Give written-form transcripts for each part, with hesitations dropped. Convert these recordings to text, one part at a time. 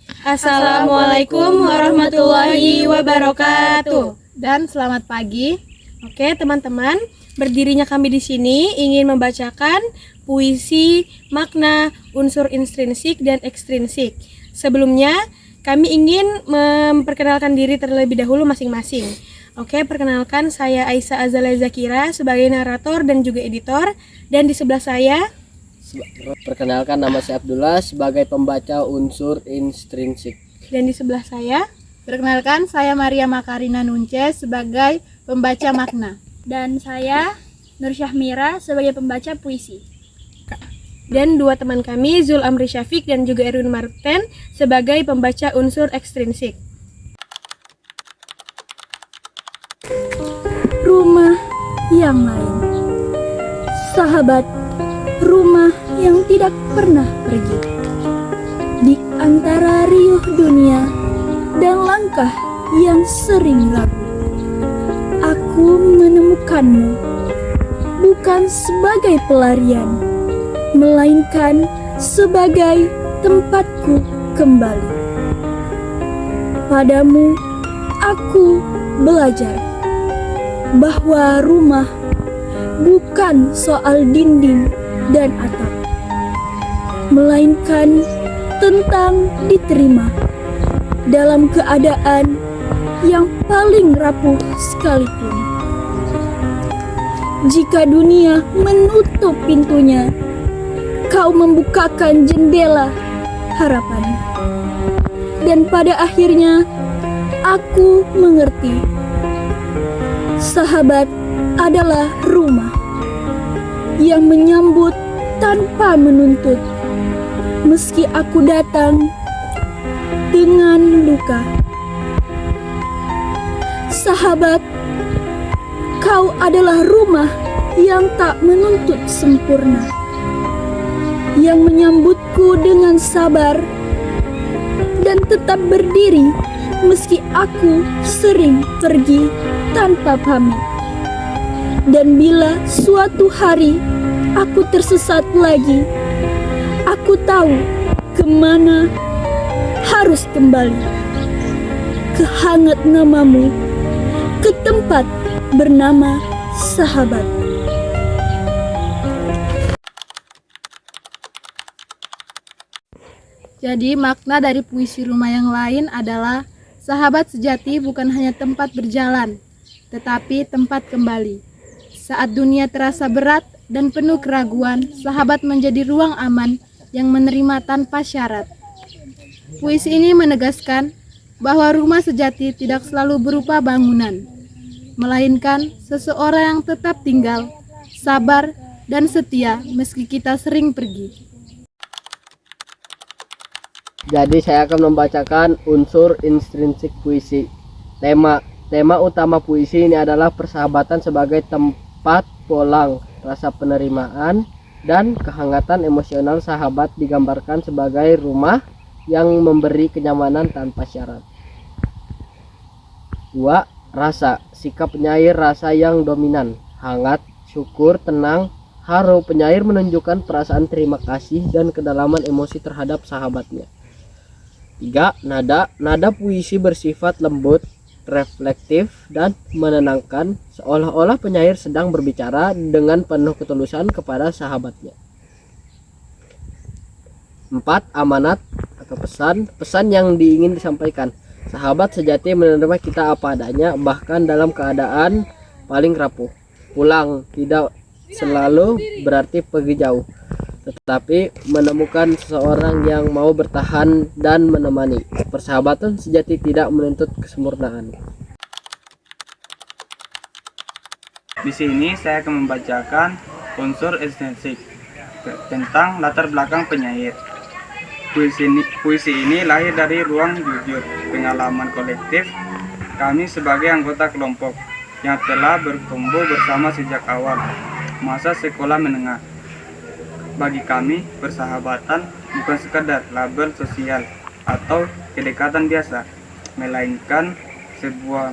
Assalamualaikum warahmatullahi wabarakatuh. Dan selamat pagi. Oke, teman-teman, berdirinya kami di sini ingin membacakan puisi makna unsur intrinsik dan ekstrinsik. Sebelumnya, kami ingin memperkenalkan diri terlebih dahulu masing-masing. Oke, perkenalkan, saya Aisyah Azalea Zakira sebagai narator dan juga editor, dan di sebelah saya perkenalkan, nama saya Abdullah sebagai pembaca unsur intrinsik. dan di sebelah saya Perkenalkan, saya Maria Makarina Nunce sebagai pembaca makna. Dan saya Nur Syahmira sebagai pembaca puisi. dan dua teman kami Zul Amri Syafiq dan juga Erwin Marten sebagai pembaca unsur ekstrinsik. Rumah yang lain, sahabat rumah yang tidak pernah pergi. Di antara riuh dunia dan langkah yang sering ragu, aku menemukanmu bukan sebagai pelarian, melainkan sebagai tempatku kembali. Padamu aku belajar bahwa rumah bukan soal dinding dan atap, melainkan tentang diterima dalam keadaan yang paling rapuh sekalipun. Jika dunia menutup pintunya, kau membukakan jendela harapan. Dan pada akhirnya aku mengerti, sahabat adalah rumah yang menyambut tanpa menuntut, meski aku datang dengan luka. Sahabat, kau adalah rumah yang tak menuntut sempurna, yang menyambutku dengan sabar dan tetap berdiri meski aku sering pergi tanpa pamit. Dan bila suatu hari aku tersesat lagi, aku tahu kemana harus kembali. Ke hangat namamu, ke tempat bernama sahabat. Jadi makna dari puisi rumah yang lain adalah sahabat sejati bukan hanya tempat berjalan, tetapi tempat kembali. Saat dunia terasa berat dan penuh keraguan, sahabat menjadi ruang aman yang menerima tanpa syarat. Puisi ini menegaskan bahwa rumah sejati tidak selalu berupa bangunan, melainkan seseorang yang tetap tinggal, sabar, dan setia meski kita sering pergi. Jadi saya akan membacakan unsur intrinsik puisi. Tema utama puisi ini adalah persahabatan sebagai tempat pulang, rasa penerimaan dan kehangatan emosional. Sahabat digambarkan sebagai rumah yang memberi kenyamanan tanpa syarat. 2. Rasa, sikap penyair rasa yang dominan, hangat, syukur, tenang, haru. Penyair menunjukkan perasaan terima kasih dan kedalaman emosi terhadap sahabatnya. 3. Nada puisi bersifat lembut, reflektif, dan menenangkan, seolah-olah penyair sedang berbicara dengan penuh ketulusan kepada sahabatnya. 4. Amanat atau pesan yang diingin disampaikan. Sahabat sejati menerima kita apa adanya, bahkan dalam keadaan paling rapuh. Pulang tidak selalu berarti pergi jauh, tetapi menemukan seseorang yang mau bertahan dan menemani. Persahabatan sejati tidak menuntut kesempurnaan. Di sini saya akan membacakan unsur intrinsik tentang latar belakang penyair. Puisi ini lahir dari ruang jujur, pengalaman kolektif kami sebagai anggota kelompok yang telah bertumbuh bersama sejak awal masa sekolah menengah. Bagi kami, persahabatan bukan sekadar label sosial atau kedekatan biasa, melainkan sebuah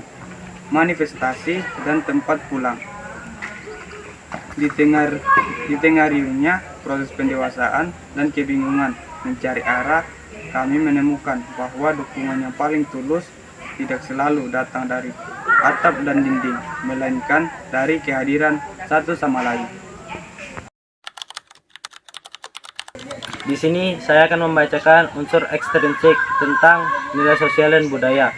manifestasi dan tempat pulang. Di tengah riuhnya proses pendewasaan dan kebingungan mencari arah, kami menemukan bahwa dukungan yang paling tulus tidak selalu datang dari atap dan dinding, melainkan dari kehadiran satu sama lain. Di sini saya akan membacakan unsur ekstrinsik tentang nilai sosial dan budaya.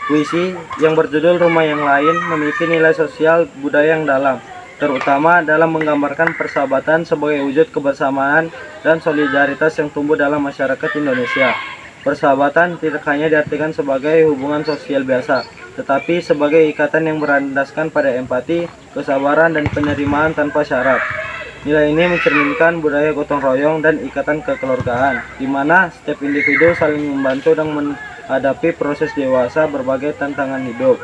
Puisi yang berjudul Rumah yang Lain memiliki nilai sosial budaya yang dalam, terutama dalam menggambarkan persahabatan sebagai wujud kebersamaan dan solidaritas yang tumbuh dalam masyarakat Indonesia. Persahabatan tidak hanya diartikan sebagai hubungan sosial biasa, tetapi sebagai ikatan yang berlandaskan pada empati, kesabaran, dan penerimaan tanpa syarat. Nilai ini mencerminkan budaya gotong royong dan ikatan kekeluargaan, di mana setiap individu saling membantu dan menghadapi proses dewasa berbagai tantangan hidup.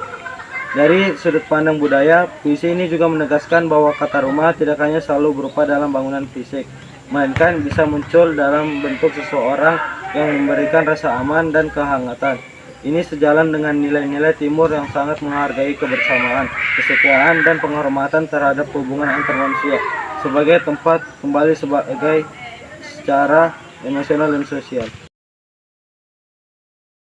Dari sudut pandang budaya, puisi ini juga menegaskan bahwa kata rumah tidak hanya selalu berupa dalam bangunan fisik, melainkan bisa muncul dalam bentuk seseorang yang memberikan rasa aman dan kehangatan. Ini sejalan dengan nilai-nilai Timur yang sangat menghargai kebersamaan, kesetiaan, dan penghormatan terhadap hubungan antar manusia sebagai tempat kembali sebagai secara emosional dan sosial.